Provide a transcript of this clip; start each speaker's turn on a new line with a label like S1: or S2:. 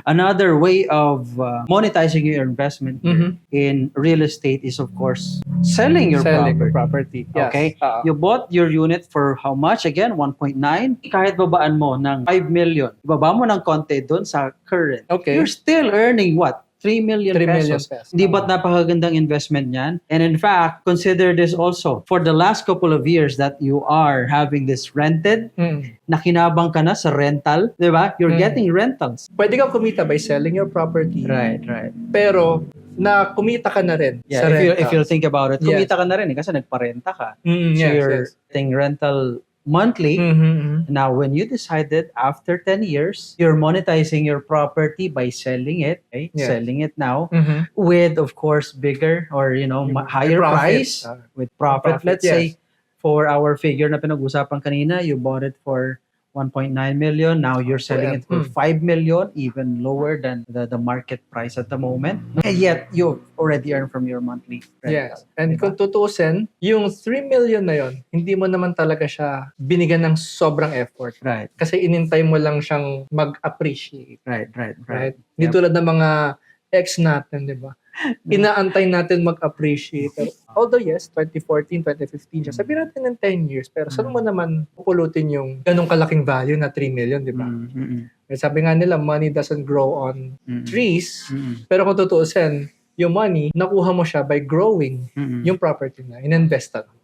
S1: Another way of monetizing your investment in real estate is, of course, selling your
S2: Selling your
S1: property.
S2: property. Yes.
S1: Okay? You bought your unit for how much? Again, 1.9. Kahit babaan mo ng 5 million, baba mo ng konti doon sa current.
S2: Okay.
S1: You're still earning what? 3 million
S2: 3 million
S1: pesos.
S2: pesos.
S1: Di ba't napakagandang investment niyan? And in fact, consider this also. For the last couple of years that you are having this rented, nakinabang ka na sa rental, di ba? You're getting rentals.
S2: Pwede kang kumita by selling your property.
S1: Right.
S2: Pero na kumita ka na rin
S1: Yeah,
S2: sa
S1: if you think about it,
S2: Yes.
S1: kumita ka na rin kasi nagparenta ka. So
S2: Yes,
S1: you're
S2: yes.
S1: getting rental monthly. Now, when you decided after 10 years, you're monetizing your property by selling it, okay?
S2: Yes.
S1: Selling it now with, of course, bigger or, higher
S2: profit.
S1: price, with profit.
S2: Profit,
S1: Let's
S2: yes.
S1: say, for our figure na pinag-usapan kanina, you bought it for 1.9 million. Now you're selling it for 5 million, even lower than the market price at the moment. And yet, you already earn from your monthly rental.
S2: Yes. And kung tutusin, yung 3 million na yon, hindi mo naman talaga siya binigyan ng sobrang effort.
S1: Right,
S2: Kasi inintay mo lang siyang mag-appreciate.
S1: right.
S2: Hindi tulad ng mga ex natin, di ba? Inaantay natin mag-appreciate. Pero, although yes, 2014, 2015 siya. Sabihin natin ng 10 years. Pero saan mo naman pupulutin yung ganong kalaking value na 3 million, di ba? Sabi nga nila, money doesn't grow on trees. Pero kung tutuusin, yung money, nakuha mo siya by growing yung property na, in-investan.